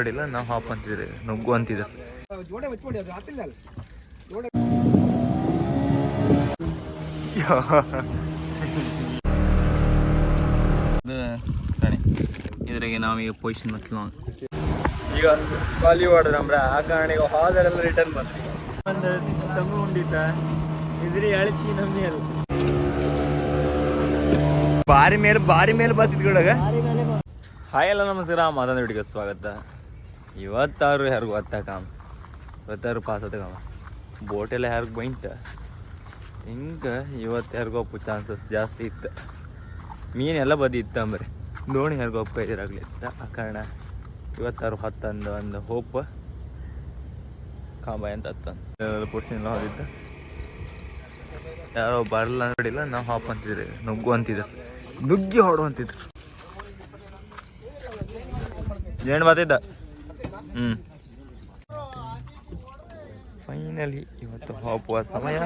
ನೋಡಿಲ್ಲ ನಾವು ಹಾಪ್ ಅಂತಿದ್ರೆ ನುಗ್ಗು ಅಂತಿದ್ರು. ಇದ್ರಾಗೆ ನಾವೀಗ ಪೊಸಿಷನ್ ಮತ್ತಲ ಈಗ ಖಾಲಿ ಹೊಡೆದ್ರ ಅಂಬ್ರ ಆ ಕಾರಣಿಗೆ ಹಾದರೆಲ್ಲ ರಿಟರ್ನ್ ಬರ್ತೀವಿ. ಒಂದು ತಂಗು ಉಂಡಿದ್ದ ಇದ್ರಿ ಹೇಳ್ತಿ ನಮ್ಗೆ ಅಲ್ಲ ಬಾರಿ ಮೇಲೆ ಬರ್ತಿದ್ಗಳಾಗ. ಹಾಯ್ ಎಲ್ಲ ನಮಸ್ಕಾರ, ಮತ್ತೊಂದು ವಿಡಿಯೋಗೆ ಸ್ವಾಗತ. ಇವತ್ತಾರು ಯಾರಿಗೂ ಕಾಮ ಇವತ್ತಾರು ಪಾಸ್ ಕಾಮ ಬೋಟೆಲ್ಲ ಯಾರಿಗೂ ಬೈಂತ ಹಿಂಗೆ ಇವತ್ತು ಯಾರಿಗೊಪ್ಪು ಚಾನ್ಸಸ್ ಜಾಸ್ತಿ ಇತ್ತು. ಮೀನೆಲ್ಲ ಬದಿ ಇತ್ತು ಅಂಬ್ರಿ ದೋಣಿ ಯಾರಿಗೊಪ್ಪ ಇದಿರಾಗ್ಲಿತ್ತ. ಆ ಕಾರಣ ಇವತ್ತಾರು ಹತ್ತಂದು ಒಂದು ಹೋಪ್ ಕಾಂಬಾಯ್ ಅಂತ ಹತ್ತಂದು ಪುಡ್ಸಿನ ಹೋಗಿದ್ದ. ಯಾರೋ ಬರಲ್ಲ ನೋಡಿಲ್ಲ ನಾವು ಹಾಪ್ ಅಂತಿದ್ರಿ ನುಗ್ಗು ಅಂತಿದ್ರು, ನುಗ್ಗಿ ಹೊಡು ಅಂತಿದ್ರು. ಜೇನು ಬರ್ತಿದ್ದ. ಫೈನಲಿ ಇವತ್ತು ಹಾಪುವ ಸಮಯ.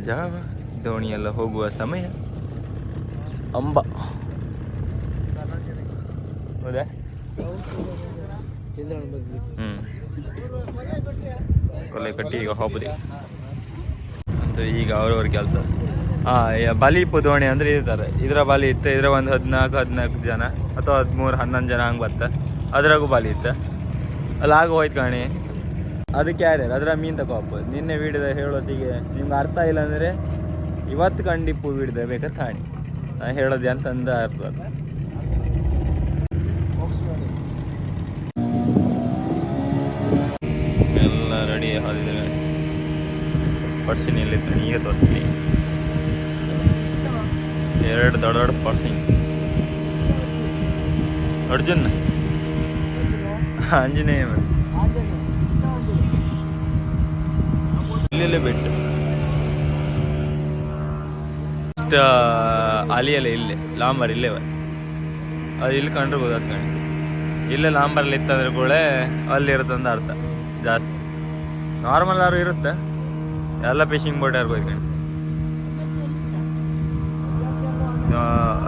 ಜಾವ ದೋಣಿಯೆಲ್ಲ ಹೋಗುವ ಸಮಯ. ಅಂಬ ಹೌದಾ? ಕೊಲೆ ಕಟ್ಟಿ ಈಗ ಹೋಗುದಿ ಅಂತ ಈಗ ಅವ್ರವ್ರ ಕೆಲಸ. ಬಲಿಪು ದೋಣಿ ಅಂದ್ರೆ ಇರ್ತಾರೆ. ಇದರ ಬಲಿ ಇತ್ತು, ಇದ್ರ ಒಂದು 14 ಜನ ಅಥವಾ 13 11 ಜನ ಹಂಗೆ ಬತ್ತ. ಅದ್ರಾಗೂ ಬಲಿ ಇತ್ತು, ಅಲ್ಲಿ ಆಗ ಹೋಯ್ತು ಕಾಣಿ. ಅದಕ್ಕೆ ಯಾರ್ಯಾರು ಅದ್ರ ಮೀನು ತಗೋಪ್ಪ. ನಿನ್ನೆ ವೀಡಿಯೋದ ಹೇಳೋತ್ತಿಗೆ ನಿಮ್ಗೆ ಅರ್ಥ ಇಲ್ಲ ಅಂದರೆ ಇವತ್ತು ಕಂಡಿಪ್ಪು ವೀಡಿಯೋದ ಬೇಕಾದ್ರೆ ಕಾಣಿ. ನಾನು ಹೇಳೋದು ಅಂತಂದ ಅರ್ಥ ಎಲ್ಲ ರೆಡಿ ಆದಿದ್ದಾರೆ. ಪರ್ಸಿನಿಯಲ್ಲಿತ್ತು ಈಗ ತೋರಿಸ್ತೀನಿ. 2 ದೊಡ್ಡ ಪರ್ಸಿನ್ ಅರ್ಜುನ್ ಆಂಜನೇಯ ಇಲ್ಲೆಲ್ಲೇ ಬಿಟ್ಟು ಇಷ್ಟ ಅಲಿಯಲ್ಲ. ಇಲ್ಲೇ ಲಾಂಬರ್ ಇಲ್ಲೇ ಅದು ಇಲ್ಲಿ ಕಂಡ್ರೆ ಗೊತ್ತಾಗ್ತ ಕಾಣಿ. ಇಲ್ಲೇ ಲಾಂಬರ್ಲಿ ಇತ್ತಂದ್ರೆ ಕೂಡ ಅಲ್ಲಿರುತ್ತಂದು ಅರ್ಥ. ಜಾಸ್ತಿ ನಾರ್ಮಲ್ ಯಾರು ಇರುತ್ತೆ, ಎಲ್ಲ ಫಿಶಿಂಗ್ ಬೋಟ್ ಯಾರು ಹೋಯ್ತು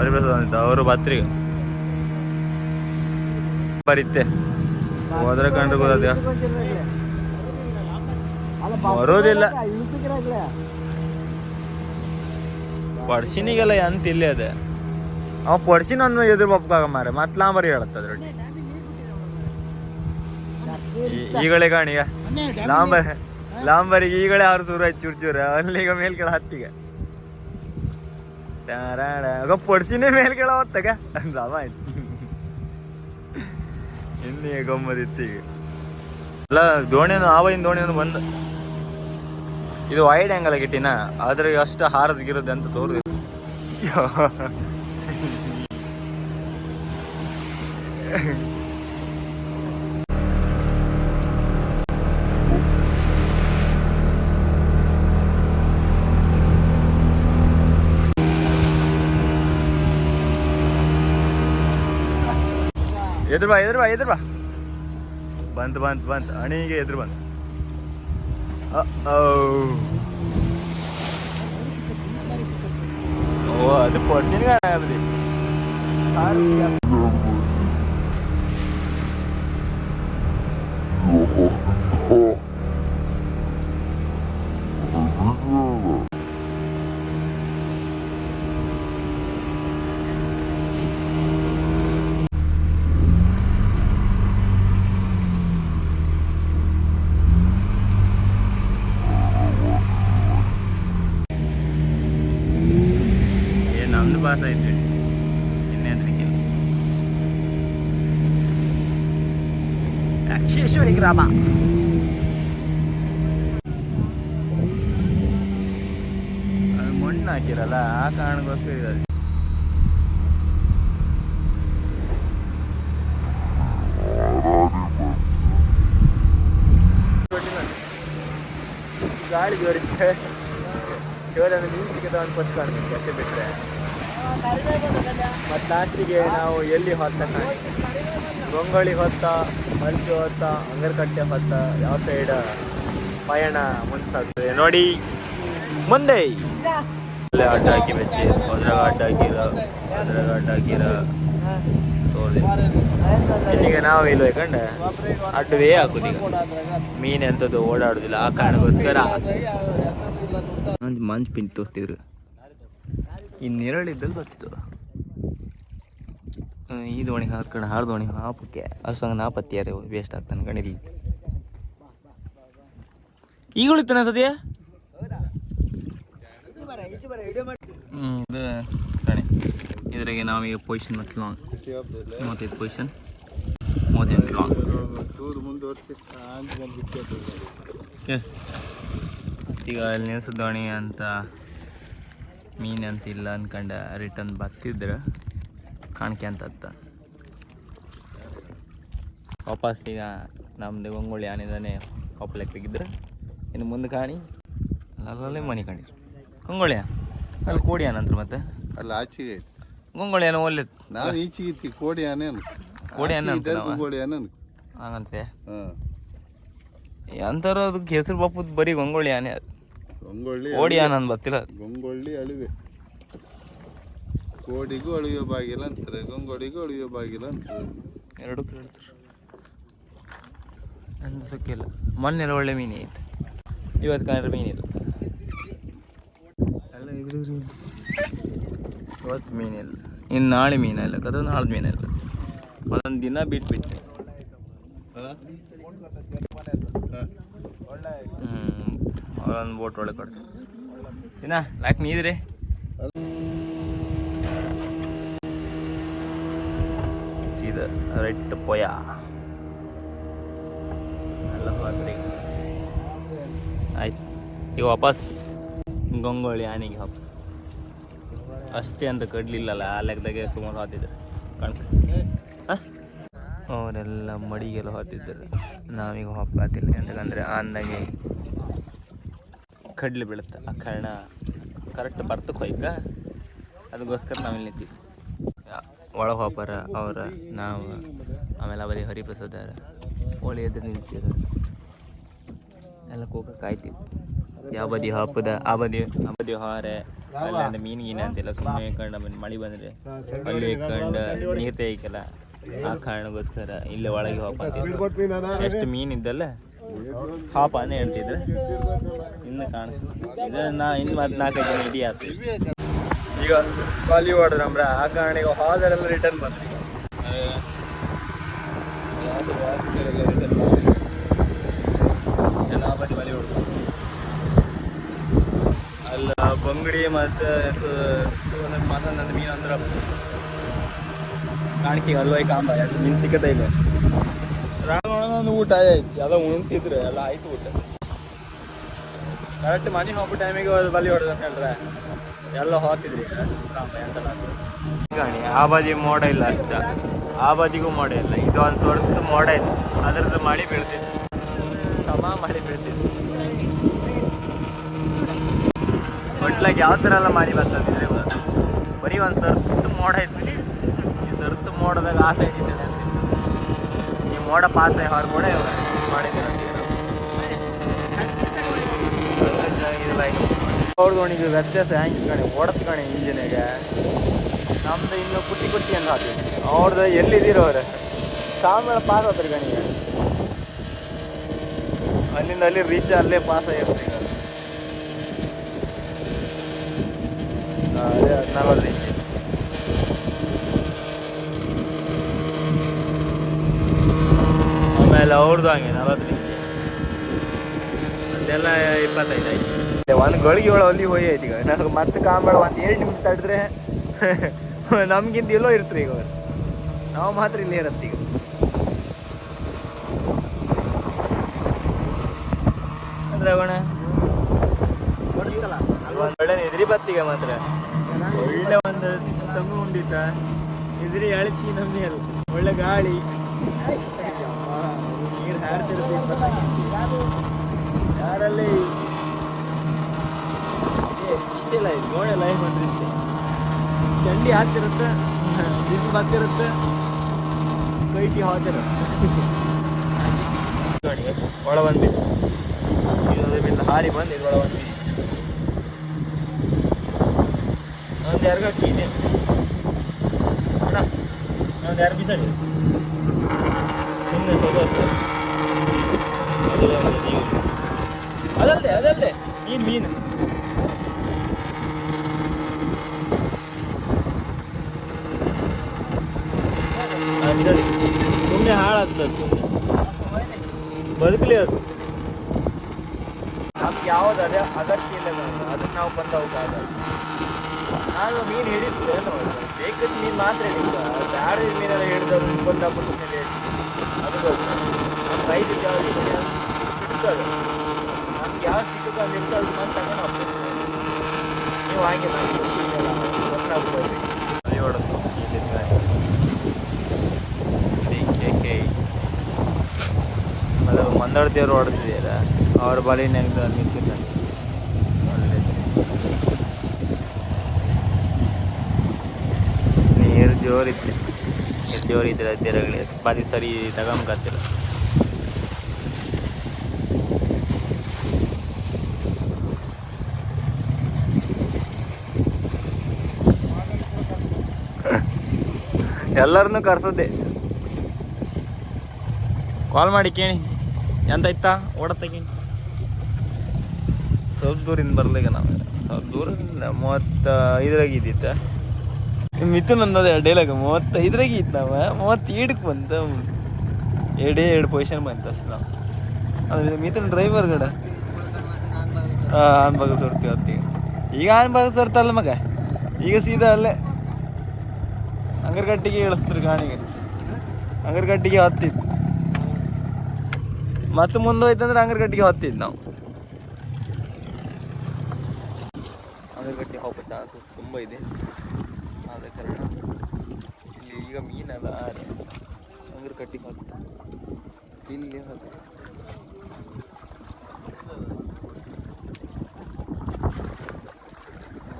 ಅರಿಬೇಸಂತ ಅವರು ಬತ್ರಿ ಬರಿತ್ತೆ ಹೋದ್ರೆ ಕಂಡ್ರೆ ಗೊತ್ತಾದ ಬರೋದಿಲ್ಲ. ಪಡ್ಸಿನಿಗೆಲ್ಲ ಎಂತ ಇಲ್ಲೇ ಅದೇ ಅವ ಪಡ್ಸಿನ ಎದುರು ಬಪ್ಪಾಗ ಮಾರ ಮತ್ ಲಾಂಬರಿ ಹೇಳತ್ತ ಅದ್ರೊಡ್ಡಿ ಈಗಲೇ ಕಾಣಿಗ ಲಾಂಬರಿಗೆ ಈಗಲೇ 6 ದೂರ ಆಯ್ತು ಚೂರ್ ಅಲ್ಲಿಗ ಮೇಲ್ಕೆಳ ಹತ್ತಿಗೆ ಪಡ್ಸಿನೇ ಮೇಲ್ಕೆಳ ಹೊತ್ತಾಗ ಸಮ ಆಯ್ತು. ಇನ್ನೀಗ ಗಮ್ಮದಿತ್ತು. ಈಗ ಎಲ್ಲ ದೋಣಿಯನ್ನು ಆವಾಗಿನ ದೋಣಿಯನ್ನು ಬಂದ. ಇದು ವೈಡ್ ಆ್ಯಂಗಲ್ ಗಿಟ್ಟಿನ ಆದ್ರೆ ಅಷ್ಟು ಹಾರದ್ಗಿರೋದು ಅಂತ ತೋರಿದೆ. ಎದುರು ಬಾ ಬಂತು ಅಣಿಗೆ ಎದುರು ಬಂತು. ಓ ಅದು ಪಡ್ಸಿನ ಆಗಲಿ. ನಮ್ದು ಪಾಸ್ ಆಯ್ತು ಇನ್ನೇಂದ್ರಿಕೆ. ಅಕ್ಷೇಶ್ವರಿ ಗ್ರಾಮ ಅದು ಮಣ್ಣು ಹಾಕಿರಲ್ಲ ಆ ಕಾರಣಕ್ಕೋಸ್ಕರ ಇದೆ. ಗಾಳಿ ಜೋರಿತ್ತೆ ಕೇವಲ ನೀರು ಸಿಕ್ಕದ ಒಂದು ಫಸ್ಟ್ ಕಾಣ್ತೀನಿ ಅಷ್ಟೇ ಬಿಟ್ಟರೆ. ಮತ್ತು ಲಾಸ್ಟಿಗೆ ನಾವು ಎಲ್ಲಿ ಹೊತ್ತ ಗಂಗೊಳ್ಳಿ ಹೊತ್ತ, ಹಲ್ಕಿ ಹೊತ್ತ, ಅಂಗರಕಟ್ಟೆ ಹೊತ್ತ, ಯಾವ ಸೈಡ್ ಪಯಣ ಮುಂತಾಗ್ತದೆ ನೋಡಿ ಮುಂದೆ. ಅಲ್ಲೇ ಅಡ್ಡ ಹಾಕಿ ಬೆಚ್ಚಿ ಅದ್ರಾಗ ಅಡ್ಡ ಹಾಕಿರ ತೋರ್ದೆ ಇಲ್ಲಿಗೆ ನಾವು ಇಲ್ವೇ ಕಂಡ ಅಡ್ಡವೇ ಹಾಕುದು ಈಗ ಮೀನು ಎಂಥದ್ದು ಓಡಾಡುದಿಲ್ಲ ಆ ಕಾರಣಕ್ಕೋಸ್ಕರ ಮಂಜು ಪಿಂಟ್ ತೋರ್ತಿದ್ರು ಇನ್ನೆರಳಿದ್ದಲ್ಲಿ ಬರ್ತು ಈ ದೋಣಿ ಹಾಕ್ಕೊಂಡು ಹಾರು ದೋಣಿ ಹಾಪಕ್ಕೆ ಅಷ್ಟಂಗೆ ನಾಪತ್ತಿಯಾರೆ ವೇಸ್ಟ್ ಆಗ್ತಾನೆ ಕಣಿಲಿ ಈಗ ಉಳಿತಾನೆ ಸದ್ಯ ಇದು ಕಣೆ ಇದ್ರಾಗೆ ನಾವೀಗ ಪೊಸಿಷನ್ ಮತ್ತು ಲಾಂಗ್ 35 ಪೊಸಿಷನ್ 38 ಲಾಂಗ್ ಈಗ ಅಲ್ಲಿ ನಿಲ್ಸಿದೋಣಿ ಅಂತ ಮೀನು ಅಂತ ಇಲ್ಲ ಅನ್ಕಂಡ ರಿಟರ್ನ್ ಬರ್ತಿದ್ರೆ ಕಾಣಿಕೆ ಅಂತ ವಾಪಸ್ ಈಗ ನಮ್ಮದು ಗಂಗೊಳ್ಳಿ ಆನೆದಾನೆ ಕೊಪ್ಪಳಕ್ಕೆ ತೆಗಿದ್ರೆ ಇನ್ನು ಮುಂದೆ ಕಾಣಿ ಅಲ್ಲೇ ಮನೆ ಕಾಣಿದ್ರು ಗಂಗೊಳ್ಳಿಯ ಅಲ್ಲಿ ಕೋಡಿ ಆನಂತರ ಮತ್ತೆ ಅಲ್ಲ ಆಚೆಗೆ ಗಂಗೊಳ್ಳಿ ಆನೆ ಒಳ್ಳೆ ನಾವು ಈಚೆಗೆ ಕೋಡಿ ಆನೆ ಕೋಡಿ ಆನೆ ಅಂತ ಕೋಡಿ ಆನೆ ಹಂಗಂತೆ ಅಂತಾರ ಅದಕ್ಕೆ ಹೆಸರು ಬಾಪುದ್ ಬರೀ ಗಂಗೊಳ್ಳಿ ಆನೆ ಅದು ಗಂಗೊಳ್ಳಿ ಕೋಡಿ ಆನೆ ಅಂತ ಬರ್ತಿಲ್ಲ ಗಂಗೊಳ್ಳಿ ಅಳಿವೆ ಕೋಡಿಗೂ ಅಳಿಯೋ ಬಾಗಿಲ ಅಂತಾರೆ ಗಂಗೊಳಿಗೂ ಅಳಿಯೋ ಬಾಗಿಲ ಅಂತಾರೆ ಎರಡು ಕೇಳ್ತಾರೆ ಅಂದ ಸುಕ್ಕಿಲ್ಲ ಮೊನ್ನೆಲ್ಲ ಒಳ್ಳೆ ಮೀನು ಐತೆ ಇವತ್ತು ಕಂಡ್ರೆ ಮೀನಿಲ್ಲ ಎಲ್ಲ ಇದ್ರಿದ್ರಿ ಇವತ್ತು ಮೀನಿಲ್ಲ ಇನ್ನು ನಾಳೆ ಮೀನಿಲ್ಲ ಅದು ನಾಳ್ದು ಮೀನಿಲ್ಲ ಒಂದೊಂದು ದಿನ ಬಿಟ್ಬಿಟ್ರಿ ಅವ್ರೊಂದು ಬೋಟ್ ಒಳಗೆ ಕೊಡ್ತಾರೆ ದಿನ ಯಾಕೆ ನೀದ್ರಿ ಸೀದಾ ರೈಟ್ ಪೊಯ ಎಲ್ಲ ಹೋದ್ರಿ ಆಯ್ತು ಈಗ ವಾಪಸ್ ಗಂಗೊಳ್ಳಿ ಆನೆಗೆ ಹೋಗ ಅಷ್ಟೇ ಅಂತ ಕಡ್ಲಿಲ್ಲಲ್ಲ ಆ ಲೆಕ್ಕದಾಗೆ ಸುಮಾರು ಹೋತಿದ್ರು ಕಣ್ಕ ಅವರೆಲ್ಲ ಮಡಿಗೆಲ್ಲ ಹೋತಿದ್ದರು ನಾವೀಗ ಹೋಗ್ತಿಲ್ಲ ಯಾಕಂದರೆ ಅಂದಾಗೆ ಕಡ್ಲಿ ಬೀಳುತ್ತೆ ಆ ಕಾರಣ ಕರೆಕ್ಟ್ ಬರ್ತಕ್ಕೆ ಹೋಯ್ಕ ಅದಕ್ಕೋಸ್ಕರ ನಾವಿಲ್ಲಿ ನಿಂತೀವಿ ಒಳಗೆ ಹೋಪಾರ ಅವ್ರ ನಾವು ಆಮೇಲೆ ಬರೀ ಹರಿಪ್ರಸಾದ ಹೋಳಿ ಎದುರು ನಿಲ್ಸಿರ ಎಲ್ಲ ಕೋಕ ಕಾಯ್ತೀವಿ ಯಾವ ಬದಿ ಹಾಪದ ಆ ಬದಿ ಹಾರೆ ಅಲ್ಲಿಂದ ಮೀನು ಗೀನು ಅಂತೆಲ್ಲ ಸುಮ್ಮನೆ ಕಂಡು ಆಮೇಲೆ ಮಳೆ ಬಂದರೆ ಅಲ್ಲಿ ಕಂಡು ನೀರು ತೆಗಿಕಲ್ಲ ಆ ಕಾರಣಕ್ಕೋಸ್ಕರ ಇಲ್ಲೇ ಒಳಗೆ ಹಾಪ ಅಂತ ಎಷ್ಟು ಮೀನಿದ್ದಲ್ಲ ಹಾಪ ಅಂತ ಹೇಳ್ತಿದ್ರು ಇನ್ನು ಕಾಣ ಇದನ್ನ ಇನ್ನು 14 ಜನ ಇಡೀ ಆಗ್ತದೆ ಈಗ ಬಾಲಿವುಡ್ ನಮ್ರ ಆ ಕಾರಣ ಈಗ ಹಾದರೆಲ್ಲ ರಿಟರ್ನ್ ಬಂದ್ರಿ ಎಲ್ಲ ಬಾಲಿವುಡ್ ಅಲ್ಲ ಬಂಗಡಿ ಮತ್ತು ಮತ್ತೊಂದು ಮೀನು ಅಂದ್ರೆ ಕಾಣಿಕೆ ಅಲ್ವೈ ಕಾಂಬ ಯಾಕೆ ಮೀನು ಸಿಕ್ಕತ್ತ ಇಲ್ಲ ರಾಣೊಳಗೊಂದು ಊಟ ಆಯ್ತು ಎಲ್ಲ ಉಣ್ತಿದ್ರು ಎಲ್ಲ ಆಯ್ತು ಊಟ ಕರೆಕ್ಟ್ ಮನೆ ಹೋಗ್ಬಿಟ್ಟು ಟೈಮಿಗೆ ಬಲಿ ಹೊಡೆದ ಅಂತ ಹೇಳ್ರೆ ಎಲ್ಲ ಹೋಗ್ತಿದ್ರಿ ಕಾಂಬ ಎಂತೆಲ್ಲ ಗಾಣಿ ಆ ಬಾಜಿ ಮೋಡ ಇಲ್ಲ ಅಷ್ಟ ಆ ಬಾಜಿಗೂ ಮೋಡ ಇಲ್ಲ ಇದು ಒಂದು ದೊಡ್ಡದು ಮೋಡ ಇತ್ತು ಅದ್ರದ್ದು ಮಳೆ ಬೀಳ್ತಿತ್ತು ಸಮ ಮಳೆ ಬೀಳ್ತಿತ್ತು ಒಟ್ಲಾಗಿ ಯಾವ ಥರ ಎಲ್ಲ ಮಾಡಿ ಬರ್ತದಿದ್ರೆ ಬರೀ ಒಂದು ಸರ್ತು ಮೋಡ ಇತ್ತು ಈ ಸರ್ತು ಮೋಡದಾಗ ಆ ಸೈಡ್ ಇದ್ದಾನೆ ಈ ಮೋಡ ಪಾಸ ಹೊರ ಕೂಡ ಮಾಡಿದ್ದೀರ ಅವ್ರದ್ದು ಅವನಿಗೆ ವ್ಯತ್ಯಾಸ ಹೆಂಗೆ ಕಣೆ ಓಡತ್ ಕಣೆ ಇಂಜಿನಿಗೆ ನಮ್ದು ಇನ್ನು ಕುಟ್ಟಿ ಅಂತ ಹಾಕ್ತೀವಿ ಅವ್ರದ್ದು ಎಲ್ಲಿದ್ದೀರೋ ಅವ್ರೆ ಸಾಮೇಳ ಪಾಸ್ ಆತ್ರಿ ಕಣಿಗೆ ಅಲ್ಲಿಂದ ಅಲ್ಲಿ ರೀಚ್ ಅಲ್ಲೇ ಪಾಸ್ ಆಗಿರ್ತೀವಿ ಅದೇ 40 ಇಂಚ್ ಆಮೇಲೆ ಅವ್ರದ್ದು ಹಂಗೆ 40 ಇಂಚ್ ಅದೆಲ್ಲ 25 ಆಯ್ತು ಒಂದು ಗಳಿಗೆ ಒಳ ಅಲ್ಲಿ ಹೋಗಿ ಆಯ್ತು ಈಗ ನನಗೆ ಮತ್ತೆ ಕಾಂಬೇಡ ಒಂದು 2 ನಿಮಿಷ ತಡಿದ್ರೆ ನಮ್ಗಿಂತ ಎಲ್ಲೋ ಇರ್ತೀರಿ ಈಗ ಅವ್ರು ನಾವು ಮಾತ್ರ ಇಲ್ಲೇ ಇರತ್ತೆ ಈಗ ಅಂದ್ರೆ ಅಗೋಣ ಒಳ್ಳೆ ಎದ್ರಿ ಬತ್ತೀಗ ಮಾತ್ರ ಒಳ್ಳೆ ಒಂದು ತಮ್ಮು ಉಂಡಿತ ಎದ್ರಿ ಅಳತಿ ನಮ್ಮನೆ ಅಲ್ಲ ಒಳ್ಳೆ ಗಾಳಿ ನೀರು ಹಾರ್ತಿರ್ತೀವಿ ಯಾರಲ್ಲಿ ಇಷ್ಟಿಲ್ಲ ಇದು ಗೋಡೆ ಲೈಫ್ ಅಂದ್ರೆ ಇಷ್ಟೇ ಚಂಡಿ ಹಾಕ್ತಿರುತ್ತೆ ಬಿಸಿಲು ಬರ್ತಿರುತ್ತೆ ಕೈಟಿ ಹಾತಿರುತ್ತೆ ಒಳ ಬಂದ್ವಿ ಇದರ ಮೇಲೆ ಹಾರಿ ಬಂದು ಇದ್ರೊಳ ಬಂದ್ವಿ ಒಂದು 2 ಕೀನೆ ಒಂದು ಯಾರು ಬಿಸಾಡಿ ಸುಮ್ಮನೆ ಅದಲ್ಲದೆ ಅದಲ್ಲದೆ ಮೀನು ಸುಮ್ಮನೆ ಹಾಳಾಗ್ತದೆ ಸುಮ್ಮನೆ ಬದುಕಲಿ ಅದು ನಮ್ಗೆ ಯಾವ್ದು ಅಗತ್ಯ ಇಲ್ಲ ಅದಕ್ಕೆ ನಾವು ಬಂದವಾಗ ನಾನು ಮೀನು ಹಿಡಿದ್ದೆ ಬೇಕದ ಮೀನು ಮಾತ್ರ ಹಿಡಿದ ಬ್ಯಾಡ ಮೀನೆಲ್ಲ ಹಿಡಿದವ್ರು ಬಂದಾಗ್ಬಿಟ್ಟು ಅದು ನಮ್ಮ ರೈತ ಯಾವ್ದು ಹಿಡ್ತದೆ ನಮ್ಗೆ ಯಾವ ಸಿಕ್ಕದ ಅಲ್ಲಿ ಇರ್ತದೆ ಅದು ಮಾತ್ರ ತಗೊಂಡು ಹೋಗ್ತದೆ ನೀವು ಹಾಗೆ ಗೊತ್ತಾಗ್ಬೋದು ಅಲ್ಲಿ ಹೊಡೋದು ಅದು ಮಂದಾಳ ದೇವ್ರು ಹೊಡೆದಿದ್ದೀರ ಅವ್ರ ಬಳಿ ನೆಗೆದು ನಿಂತಿದ್ದಾರೆ ನೀರು ಜೋರಿತ್ತು ಜೋರಿದ್ರೆ ತೆರಗಲಿ ಬಾರಿ ಸರಿ ತಗೊಂಬತ್ತಿಲ್ಲ ಎಲ್ಲರನ್ನೂ ಕರ್ಸೋದೆ ಕಾಲ್ ಮಾಡಿ ಕೇಳಿ ಎಂತ ಇತ್ತಾ ಓಡತ್ತಗೇನಿ ಸ್ವಲ್ಪ ದೂರಿಂದ ಬರ್ಲಿಕ್ಕೆ ನಾವು ಸ್ವಲ್ಪ ದೂರದಿಂದ 35ರಾಗ ಇದ್ದಿತ್ತ ಮಿಥುನ್ ಅನ್ನೋದು ಡೈಲಾಗ 35ರಾಗ ಇತ್ತು ನಾವು 37ಕ್ಕೆ ಬಂತ ಎರಡು ಪೊಸಿಷನ್ ಬಂತು ಅಷ್ಟು ನಾವು ಅದು ಮಿಥುನ್ ಡ್ರೈವರ್ ಕಡೆ ಆನ್ ಭಾಗ ಸೋರ್ತೀವಿ ಹೊತ್ತಿಗೆ ಈಗ ಆನ್ ಭಾಗ ಸೋರ್ತಲ್ಲ ಮಗ ಈಗ ಸೀದಾ ಅಲ್ಲೇ ಅಂಗರ್ಗಟ್ಟಿಗೆ ಇಳಿಸ್ತಾರೆ ಗಾಣಿಗೆ ಅಂಗರ್ಗಟ್ಟಿಗೆ ಹತ್ತಿತ್ತು ಮತ್ತೆ ಮುಂದೆ ಹೋಯ್ತಂದ್ರೆ ಅಂಗರ್ಗಟ್ಟಿಗೆ ಹತ್ತಿದ್ದು ನಾವು ಅಂಗರ್ಗಟ್ಟಿ ಹೋಗೋ ಚಾನ್ಸಸ್ ತುಂಬ ಇದೆ ಆದ ಕಾರಣ ಇಲ್ಲಿ ಈಗ ಮೀನಲ್ಲ ಅಂಗರ್ಗಟ್ಟಿಗೆ ಹೊತ್ತು ಇಲ್ಲಿ ಹೊತ್ತು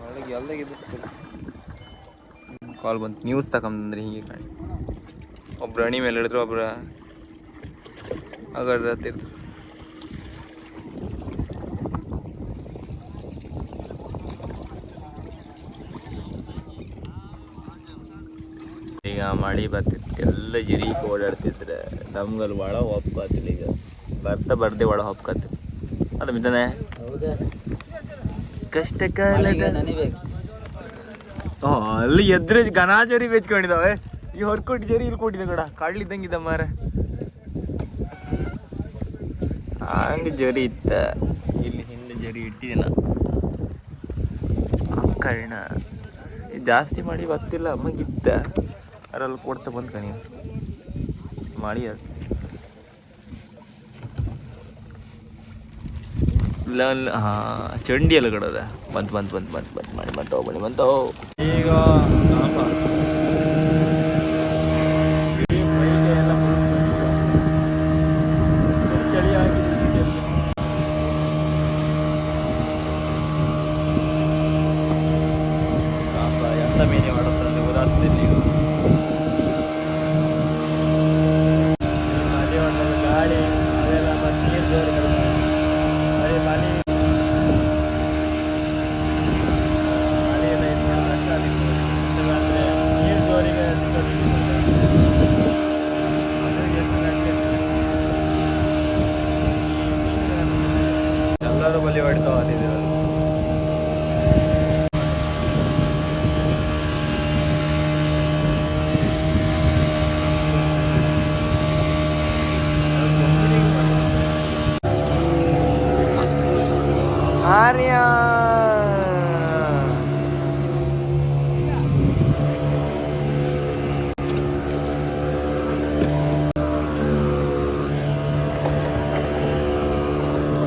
ಒಳಗೆ ಎಲ್ಲಗಿದ್ದು ಕಾಲ್ ಬಂತು ನ್ಯೂಸ್ ತಗೊಂಬಂದ್ರೆ ಹೀಗೆ ಕಾಣಿ ಒಬ್ರು ಅಣಿ ಮೇಲೆ ಹಿಡಿದ್ರು ಒಬ್ರು ಅಗಡ್ತಿರ್ತಾರೆ ಈಗ ಮಳೆ ಬರ್ತಿತ್ತು ಎಲ್ಲ ಜರಿ ಓಡಾಡ್ತಿದ್ರೆ ನಮ್ಗಲ್ಲಿ ಒಳ ಹೊಪ್ಕಾತಿಲ್ಲ ಈಗ ಬರ್ದೆ ಒಳ ಹೊಪ್ಕಾತಿ ಅದು ಮಿತಾನೆ ಕಷ್ಟ ಕಾಲದ ಅಲ್ಲಿ ಎದ್ರೆ ಘನಾ ಜರಿ ಬೆಚ್ಕೊಂಡಿದ್ದಾವೆ ಈ ಹೊರ್ಕೊಟ್ಟು ಜರಿ ಇಲ್ಲಿ ಕೊಟ್ಟಿದ್ದೆ ಕೂಡ ಕಾಡ್ಲಿದ್ದಂಗಿದ್ದ ಮಾರ ಹಂಗೆ ಜರಿ ಇತ್ತ ಇಲ್ಲಿ ಹಿಂದೆ ಜರಿ ಇಟ್ಟಿದ್ದೀನ ಕಾರಣ ಜಾಸ್ತಿ ಮಾಡಿ ಗೊತ್ತಿಲ್ಲ ಅಮ್ಮಗಿತ್ತ ಅದ್ರಲ್ಲಿ ಕೊಡ್ತಾ ಬಂದ್ಕ ನೀವು ಮಾಡಿ ಅದು ಇಲ್ಲ ಹಾಂ ಚಂಡಿ ಎಲ್ಲ ಕಡೋದ ಬಂತು ಮಾಡಿ ಬಂತೋ ಈಗ ಮೀನೆ ಮಾಡುತ್ತೆ ಉದಾಹರಣೆ ಈಗ ಅದೇ ಒಂದು ಗಾಡಿ ಅದೆಲ್ಲ ಮತ್ತೆ ನೀರು ಜೋರು ಅದೇ ಮಳೆ ಎಲ್ಲ ಇದು ಮಾಡಿದ್ರೆ ಅಷ್ಟು ಅದಕ್ಕೆ ಅಂದರೆ ನೀರು ಜೋರಿಗೆ ಎಲ್ಲರೂ ಬಲಿ ಹೊಡಿತಾವ ಅದಿದೆ ಆರ್ಯ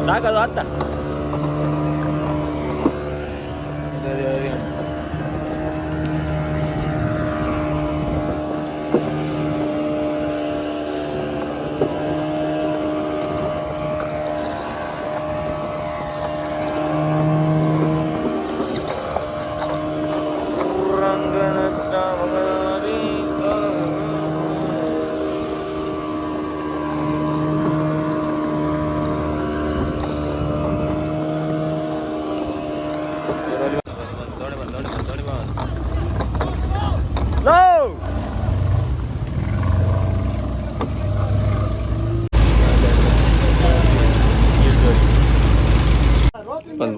ಸಾಕದು ಆತ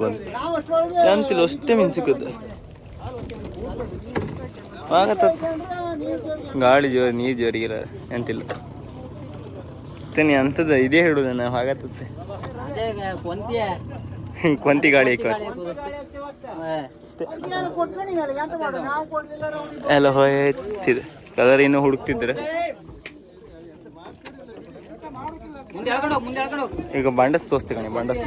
ಬಂದು ಎಂತಿಲ್ಲ ಅಷ್ಟೇ ಮೀನು ಸಿಕ್ಕುತ್ತೆ. ಆಗತ್ತ ಗಾಳಿ ಜೋರು ನೀರು ಜೋರಿಗಿಲ್ಲ ಎಂತಿಲ್ಲ ತನಿ ಅಂಥದ್ದು ಇದೇ ಹಿಡುದ ನಾವು ಆಗತ್ತೆ ಕೊಂತಿ ಗಾಳಿ ಎಲ್ಲ ಹೋಯ್ತಿದೆ ಕಲರ್ ಇನ್ನೂ ಹುಡುಕ್ತಿದ್ರೆ. ಈಗ ಬಂಡಸ್ ತೋರಿಸ್ತೆ ಕಣಿ ಬಂಡಸ್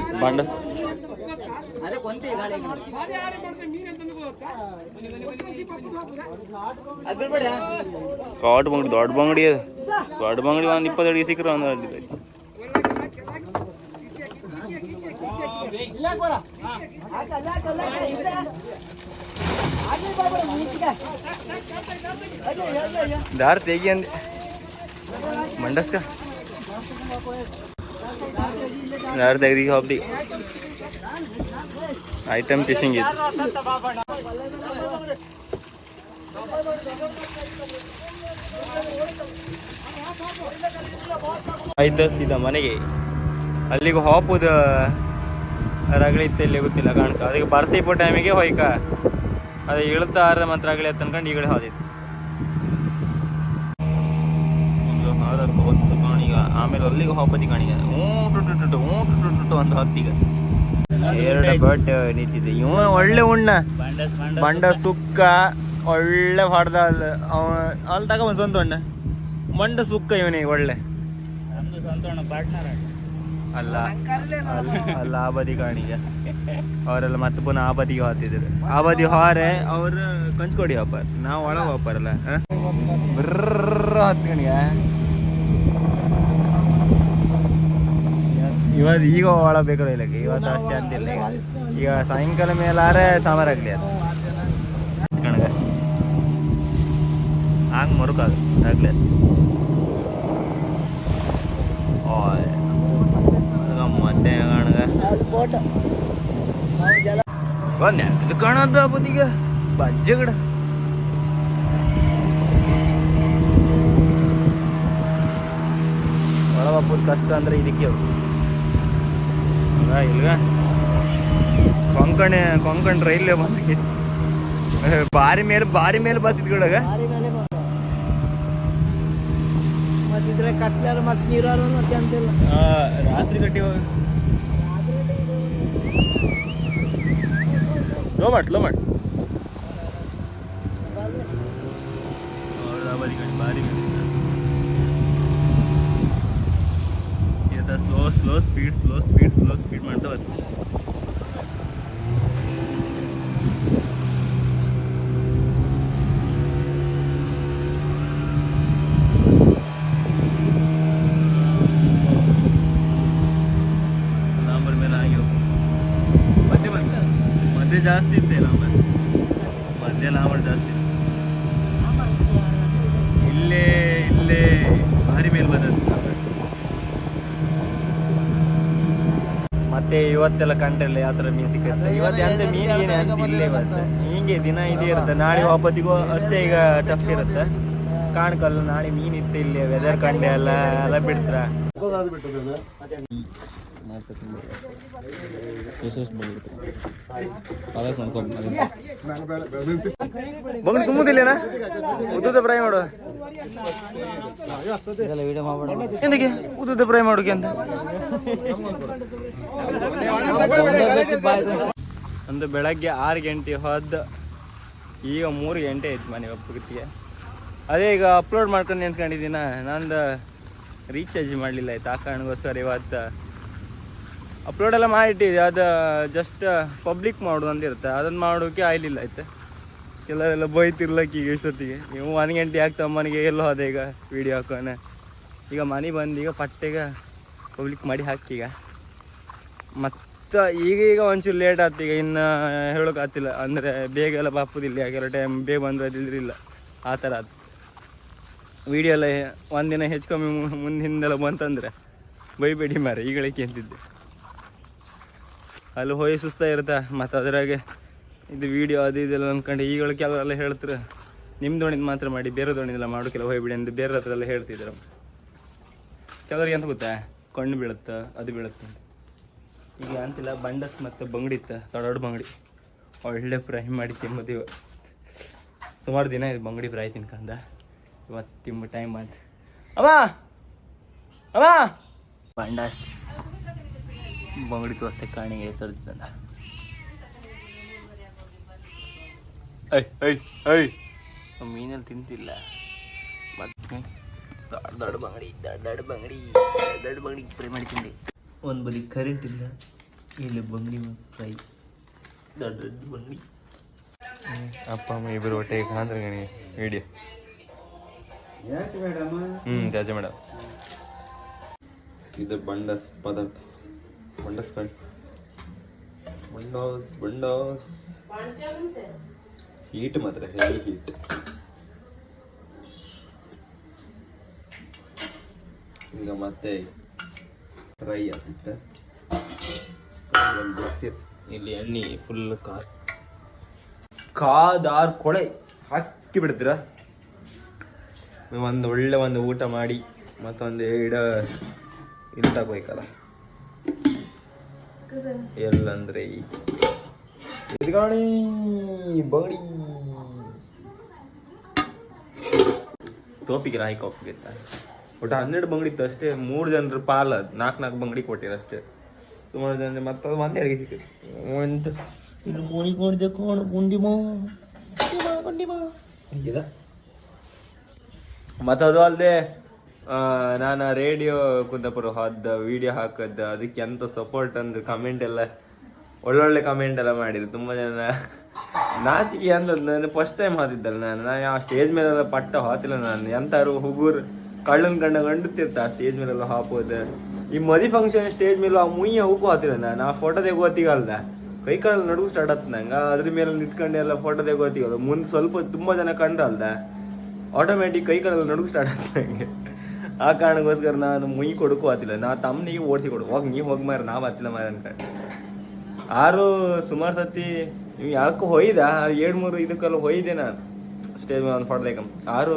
ಕಾಟ್ ಬಂಗಡಿ ದೊಡ್ಡ ಬಂಗಡಿ ಅದು. ದೊಡ್ಡ ಬಂಗಡಿ ಒಂದು 20 ಅಡಿಗೆ ಸಿಕ್ಕರೆ ಒಂದು ದಾರ ತೆಗಿ ಅಂದೆ ಮಂಡಸ್ಕ ದಾರ ತೆಗ್ದಿ ಹೋಗ್ದಿ ಐಟಮ್ ಫಿಶಿಂಗ್ ಇದು. ಆಯ್ತು ಸೀದಾ ಮನೆಗೆ. ಅಲ್ಲಿಗೆ ಹಾಪುದ ರಗಳಿ ಇತ್ತು ಇಲ್ಲಿ ಗೊತ್ತಿಲ್ಲ ಕಾಣ್ಕ ಅದಕ್ಕೆ ಬರ್ತಿಪ್ಪ ಟೈಮಿಗೆ ಹೋಯ್ಕ ಅದು ಇಳ್ತಾರ ಮಾತ್ರ ರಗಳಿ ಅನ್ಕೊಂಡು ಈಗಡೆ ಹೋದಿತ್ತು ಕಾಣೀಗ. ಆಮೇಲೆ ಅಲ್ಲಿಗೆ ಹೋಪತಿ ಕಾಣೀಗ ಊಟು ಅಂತ ಹೊತ್ತೀಗ 2 ಬಟ್ ನಿಂತಿದೆ. ಇವ ಒಳ್ಳೆ ಉಣ್ಣ ಬಂಡ ಸುಕ್ಕ ಒಳ್ಳೆ ಹೊಡೆದ ಅಲ್ಲಿ ತಗ ಒಂದು ಸ್ವಂತ ಉಣ್ಣ ಮಂಡ ಸುಕ್ಕ ಇವನಿಗೆ ಒಳ್ಳೆ ಅಲ್ಲ ಅಲ್ಲ ಆ ಬದಿ ಕಾಣೀಗ ಅವರೆಲ್ಲ ಮತ್ತೆ ಪುನಃ ಆ ಬದಿಗೆ ಹೋಗ್ತಿದ್ರು. ಆ ಬದಿ ಹಾರೆ ಅವ್ರು ಕಂಚ್ಕೊಡಿ ವ್ಯಾಪಾರ ನಾವು ಒಳಗೆ ವ್ಯಾಪಾರಲ್ಲ ಬರ್ರ ಹತ್ತು ಕಣಿಗ. ಇವತ್ತು ಈಗ ಒಳ ಬೇಕಾದ್ರೆ ಇಲ್ಲಕ್ಕೆ ಇವತ್ತು ಅಷ್ಟೇ ಅಂತಿಲ್ಲ. ಈಗ ಸಾಯಂಕಾಲ ಮೇಲಾರೆ ಸಾಂಬಾರಾಗಲಿ ಅದು ಕಣಗ ಹಂಗೆ ಮರುಕಾಗ ಆಗ್ಲಿ ಮತ್ತೆ ಕಣಗ ನೆಟ್ಟದು ಕಾಣದ ಬದಿಗ ಬಜ್ಜೆ ಗಿಡ ಒಳಗಪ್ಪದ ಕಷ್ಟ ಅಂದ್ರೆ ಇದಕ್ಕೆ ಇಲ್ಗ ಕೊಂಕಣ್ ರೈಲ್ವೆ ಬಂದಿತ್ತು ಬಾರಿ ಮೇಲೆ ಬತ್ತಿದ್ ಗಿಡಗ ರಾತ್ರಿ ಕಟ್ಟಿ ಲೋಮಟ್ ಬಾರಿ ಸ್ಲೋ ಸ್ಪೀಡ್ ಮಾಡ್ತಾ ಬರ್ತೀವಿ. ಲಾಂಬರ್ ಮೇಲೆ ಆಗಿ ಮಧ್ಯೆ ಜಾಸ್ತಿ ಇತ್ತೆ ಲಾಂಬರ್ ಲಾಂಬರ್ ಜಾಸ್ತಿ ಇಲ್ಲೇ ಭಾರಿ ಮೇಲೆ ಬಂದದ್ದು. ಮತ್ತೆ ಇವತ್ತೆಲ್ಲ ಕಂಡ್ರಲ್ಲ ಯಾವ ಥರ ಮೀನು ಸಿಕ್ಕತ್ತೆ. ಇವತ್ತು ಎಂತ ಮೀನಿಗೆ ಅಂತ ಇಲ್ಲೇ ಇವತ್ತು ಹೀಗೆ ದಿನ ಇದೇ ಇರುತ್ತೆ. ನಾಳೆ ವಾಪತ್ತಿಗೂ ಅಷ್ಟೇ ಈಗ ಟಫ್ ಇರುತ್ತೆ ಕಾಣ್ಕಲ್ಲ. ನಾಳೆ ಮೀನು ಇತ್ತು ಇಲ್ಲಿ ವೆದರ್ ಕಂಡೆ ಎಲ್ಲ ಬಿಡ್ತಾರ ಬಂದು ತುಂಬುದಿಲ್ಲೇನ ಉದ್ದುದ ಫ್ರೈ ಮಾಡು ಎಂದಕ್ಕೆ ಉದ್ದುದ ಫ್ರೈ ಮಾಡೋಕೆ ಅಂತ ಒಂದು ಬೆಳಗ್ಗೆ 6 ಗಂಟೆ ಹೋದ ಈಗ 3 ಗಂಟೆ ಆಯ್ತು ಮನೆ ಒಪ್ಪತ್ತಿಗೆ. ಅದೇ ಈಗ ಅಪ್ಲೋಡ್ ಮಾಡ್ಕೊಂಡು ನಿಂತ್ಕೊಂಡಿದ್ದೀನ ನಂದು ರೀಚಾರ್ಜ್ ಮಾಡಲಿಲ್ಲ ಆಯ್ತು. ಆ ಕಾರಣಕ್ಕೋಸ್ಕರ ಇವತ್ತು ಅಪ್ಲೋಡ್ ಎಲ್ಲ ಮಾಡಿಟ್ಟಿದ್ದೆ. ಅದು ಜಸ್ಟ್ ಪಬ್ಲಿಕ್ ಮಾಡೋದು ಅಂತ ಇರುತ್ತೆ ಅದನ್ನು ಮಾಡೋಕ್ಕೆ ಆಗಲಿಲ್ಲ ಆಯ್ತು. ಕೆಲವರೆಲ್ಲ ಬೈತಿರ್ಲಕ್ಕೆ ಈಗ ಇಷ್ಟೊತ್ತಿಗೆ ನೀವು 1 ಗಂಟೆ ಆಗ್ತಾ ಮನೆಗೆ ಎಲ್ಲೋ ಹೋದೆ ಈಗ ವೀಡಿಯೋ ಹಾಕೋಣ. ಈಗ ಮನೆ ಬಂದು ಈಗ ಪಟ್ಟೆಗೆ ಪಬ್ಲಿಕ್ ಮಾಡಿ ಹಾಕೀಗ ಮತ್ತು ಈಗ ಒಂಚೂರು ಲೇಟ್ ಆಯ್ತು. ಈಗ ಇನ್ನು ಹೇಳೋಕೆ ಆಗ್ತಿಲ್ಲ ಅಂದರೆ ಬೇಗ ಎಲ್ಲ ಬಾಪುದಿಲ್ಲ ಕೆಲವು ಟೈಮ್ ಬೇಗ ಬಂದರೆ ಅದಿಲ್ಲ ಆ ಥರ ಅದು ವೀಡಿಯೋ ಎಲ್ಲ ಒಂದಿನ ಹೆಚ್ಚು ಕಮ್ಮಿ ಮುಂದಿಂದೆಲ್ಲ ಬಂತಂದರೆ ಬೈಬೇಡಿ ಮಾರೆ ಈಗಳಿಗೆ ಅಂತಿದ್ದೆ. ಅಲ್ಲಿ ಹೋಗಿ ಸುಸ್ತಾಗಿರುತ್ತೆ ಮತ್ತು ಅದ್ರಾಗೆ ಇದು ವೀಡಿಯೋ ಅದು ಇದೆಲ್ಲ ಅಂದ್ಕೊಂಡು ಈಗಳು ಕೆಲವರೆಲ್ಲ ಹೇಳ್ತಾರೆ ನಿಮ್ಮ ದೋಣಿದು ಮಾತ್ರ ಮಾಡಿ ಬೇರೆ ದೋಣಿದೆಲ್ಲ ಮಾಡೋಕ್ಕೆಲ್ಲ ಹೋಗ್ಬಿಡಿ ಅಂತ ಬೇರೆ ಹತ್ರ ಎಲ್ಲ ಹೇಳ್ತಿದ್ರು. ಕೆಲವ್ರಿಗೆ ಅಂತ ಗೊತ್ತಾ ಕಣ್ಣು ಬೀಳುತ್ತೆ ಅದು ಬೀಳುತ್ತೆ ಈಗ ಅಂತಿಲ್ಲ ಬಂಡಸ್ ಮತ್ತು ಬಂಗಡಿ ಇತ್ತು ದೊಡ್ಡ ಬಂಗಡಿ ಒಳ್ಳೆ ಫ್ರೈ ಮಾಡಿ ತಿಂಬೋದು ಇವತ್ತು. ಸುಮಾರು ದಿನ ಇದು ಬಂಗಡಿ ಫ್ರೈ ತಿನ್ಕಂದ ಇವತ್ತು ತಿಂಬ ಟೈಮ್ ಬಂತು. ಅವ ಅವ ಬಂಡಸ್ ಬಂಗಡಿ ತೋರಿಸ್ತೆ ಕಾಣಿಗೆ ಹೆಸರ್ದ ಐ ಐ ಐ ಮೀನಲ್ಲಿ ತಿಂತಿಲ್ಲ ಮತ್ತೆ ದೊಡ್ಡ ಬಂಗಡಿ ಫ್ರೈ ಮಾಡಿ ತಿಂದೆ. ಒಂದು ಬಲಿ ಕರೆಂಟ್ ಇಲ್ಲ, ಇಲ್ಲಿ ಬಂಗಡಿ ಫ್ರೈ ದೊಡ್ಡ ಬಂಗಡಿ. ಅಪ್ಪ ಅಮ್ಮ ಇಬ್ಬರು ಹೊಟ್ಟೆಗೆ ಕಾಂದ್ರೆ ಗಣಿ ವಿಡಿಯೋ ತ್ಯಾಜ್ಯ ಮೇಡಮ್. ಇದು ಬಂಡಸ್ ಪದಾರ್ಥ, ಬಂಡಸ್ ಕಣ್ ಬಂಡಸ್ ಹೀಟ್ ಮಾತ್ರ ಹೆವಿ ಹೀಟ್. ಈಗ ಮತ್ತೆ ಫ್ರೈ ಆಗುತ್ತೆ. ಇಲ್ಲಿ ಎಣ್ಣೆ ಫುಲ್ ಕಾದಾರ್ ಕೊಳೆ ಹಾಕಿ ಬಿಡ್ತೀರ. ಒಂದು ಒಳ್ಳೆ ಒಂದು ಊಟ ಮಾಡಿ ಮತ್ತೊಂದು ಇಲ್ಲಿ ತಗೋಬೇಕಲ್ಲ ಎಲ್ಲಂದ್ರೆ ಇದ್ಗಾಣಿ ಬಂಗಡಿ ಟೋಪಿಗೆ ರಾಯಿ ಕಾಪಿಗಿತ್ತ ಒಟ್ಟು 12 ಬಂಗಡಿ ಇತ್ತು ಅಷ್ಟೇ. 3 ಜನರ ಪಾಲ 4 ಬಂಗಡಿ ಕೊಟ್ಟಿರ ಅಷ್ಟೇ. ಸುಮಾರು ಜನ ಮತ್ತೆ ಒಂದೇ ಅಡಿಗೆ ಸಿಕ್ಕಿತ್ತು. ಮತ್ತು ಅದು ಅಲ್ಲದೆ ನಾನು ರೇಡಿಯೋ ಕುಂದಾಪುರ ಹೋದ ವಿಡಿಯೋ ಹಾಕದ್ದು ಅದಕ್ಕೆ ಎಂತ ಸಪೋರ್ಟ್ ಅಂದ್ರೆ ಕಮೆಂಟ್ ಎಲ್ಲ ಒಳ್ಳೊಳ್ಳೆ ಕಮೆಂಟ್ ಎಲ್ಲ ಮಾಡಿದ್ರು ತುಂಬ ಜನ. ನಾಚಿಕೆ ಅಂದದ್ದು ನಾನು ಫಸ್ಟ್ ಟೈಮ್ ಹಾತಿದ್ದಲ್ಲ ನಾನು ಆ ಸ್ಟೇಜ್ ಮೇಲೆಲ್ಲ ಪಟ್ಟ ಹಾತಿಲ್ಲ ನಾನು. ಎಂತಾರು ಹುಗುರು ಕಳ್ಳನ ಗಂಡುತ್ತಿರ್ತ ಆ ಸ್ಟೇಜ್ ಮೇಲೆಲ್ಲ ಹಾಕೋದು. ಈ ಮದಿ ಫಂಕ್ಷನ್ ಸ್ಟೇಜ್ ಮೇಲೆ ಆ ಮುಯ್ಯ ಹೋಗು ಹಾತಿಲ್ಲ ನಾನು. ಆ ಫೋಟೋ ತೆಗೋತಿಗಲ್ದ ಕೈ ಕಾಲಲ್ಲಿ ನಡುಗು ಸ್ಟಾರ್ಟ್ ಆಯ್ತು ನಂಗೆ. ಅದ್ರ ಮೇಲೆ ನಿಂತ್ಕೊಂಡು ಎಲ್ಲ ಫೋಟೋ ತೆಗೋತಿಗಲ್ಲ ಮುಂದೆ ಸ್ವಲ್ಪ ತುಂಬ ಜನ ಕಂಡ್ರಲ್ದ ಆಟೋಮೆಟಿಕ್ ಕೈ ಕಾಲಲ್ಲಿ ನಡುಗು ಸ್ಟಾರ್ಟ್ ಆಯ್ತು ನಂಗೆ. ಆ ಕಾರಣಕ್ಕೋಸ್ಕರ ನಾನು ಮುಯಿ ಕೊಡಕ್ಕೂ ಆತಿಲ್ಲ. ನಾ ತಮ್ಮನಿಗೆ ಓಡಿಸಿ ಕೊಡು ಹೋಗಿ ನೀವು ಹೋಗಿ ಮಾರ ನಾವು ಹತ್ತಿಲ್ಲ ಮಾರ ಅನ್ಕೊಂಡು. ಆರು ಸುಮಾರು ಸತಿ ನೀವು ಯಾಕೋ ಹೊಯ್ದ 2-3 ಇದಕ್ಕೆಲ್ಲ ಹೊಯ್ದೆ ನಾನು ಸ್ಟೇಜ್ ಮೇಲೆ ಒಂದು ಫೋಟೋ ತೆಗಮ್. ಆರು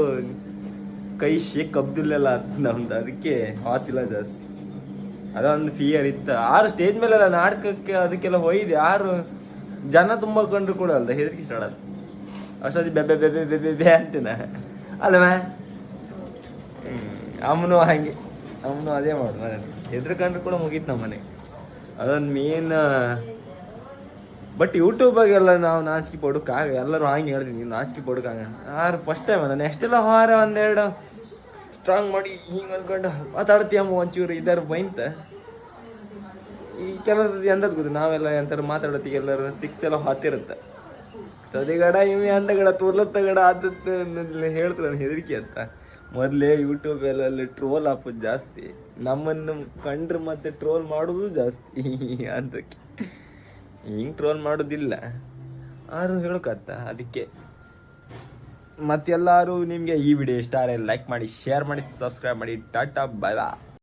ಕೈ ಶೇಕ್ ಅಬ್ದುಲ್ಲೆಲ್ಲ ನಮ್ದು ಅದಕ್ಕೆ ಆತಿಲ್ಲ ಜಾಸ್ತಿ. ಅದೊಂದು ಫಿಯರ್ ಇತ್ತು. ಆರು ಸ್ಟೇಜ್ ಮೇಲೆಲ್ಲ ನಾಟಕಕ್ಕೆ ಅದಕ್ಕೆಲ್ಲ ಹೊಯ್ದೆ. ಆರು ಜನ ತುಂಬ ಕಂಡ್ರು ಕೂಡ ಅಲ್ದ ಹೆದರಿಕೆ ಸ್ಟಾರ್ಟ್ ಆದ ಅಷ್ಟೊತ್ತಿ ಬೆಬ್ಬೆ ಬೆಬ್ಬೆ ಬೆಬ್ಬೆ ಬೆ ಅಂತೀನ ಅಲ್ವಾ. ಅಮ್ಮನು ಹಾಗೆ ಅಮ್ಮನು ಅದೇ ಮಾಡೋದು ಮನೇಲಿ ಹೆದ್ರಕಂಡ್ರು ಕೂಡ ಮುಗೀತು ನಮ್ಮ ಮನೆಗೆ. ಅದೊಂದು ಮೇನ್. ಬಟ್ ಯೂಟ್ಯೂಬಾಗೆಲ್ಲ ನಾವು ನಾಚಿಕೆ ಪಡೋಕ್ಕಾಗ ಎಲ್ಲರೂ ಹಂಗೆ ಹೇಳ್ತೀನಿ ನೀವು ನಾಚಿಕೆ ಪಡೋಕ್ಕಾಗ. ಆರು ಫಸ್ಟ್ ಟೈಮ್ ಅದ ನೆಕ್ಸ್ಟೆಲ್ಲ ಹಾರ ಒಂದೆರಡು ಸ್ಟ್ರಾಂಗ್ ಮಾಡಿ ಹಿಂಗೆ ಅನ್ಕೊಂಡು ಮಾತಾಡ್ತೀಯಮ್ಮ ಒಂಚೂರು ಇದಾರು ಬೈಂತ. ಈ ಕೆಲವೊಂದು ಎಂದದ್ದು ಗೊತ್ತು ನಾವೆಲ್ಲ ಎಂಥರು ಮಾತಾಡೋತ್ತಿಗೆ ಎಲ್ಲರೂ 6 ಎಲ್ಲ ಹತ್ತಿರುತ್ತೆ. ಸದಿಗಡ ಇವೆ ಅಂದಗಡ ತೋರ್ಲತ್ತಗಡ ಆದದ್ದು ಹೇಳ್ತಾರೆ ಹೆದರಿಕೆ ಅಂತ. ಮೊದಲೇ ಯೂಟ್ಯೂಬಲ್ಲಿ ಟ್ರೋಲ್ ಹಾಕೋದು ಜಾಸ್ತಿ, ನಮ್ಮನ್ನು ಕಂಡ್ರೆ ಮತ್ತೆ ಟ್ರೋಲ್ ಮಾಡೋದು ಜಾಸ್ತಿ. ಅದಕ್ಕೆ ಹಿಂಗೆ ಟ್ರೋಲ್ ಮಾಡೋದಿಲ್ಲ ಆರು ಹೇಳೋಕತ್ತ. ಅದಕ್ಕೆ ಮತ್ತೆಲ್ಲರೂ ನಿಮಗೆ ಈ ವಿಡಿಯೋ ಇಷ್ಟ ಆದರೆ ಲೈಕ್ ಮಾಡಿ, ಶೇರ್ ಮಾಡಿ, ಸಬ್ಸ್ಕ್ರೈಬ್ ಮಾಡಿ. ಟಾಟಾ ಬಾಯ್ ಬಾಯ್.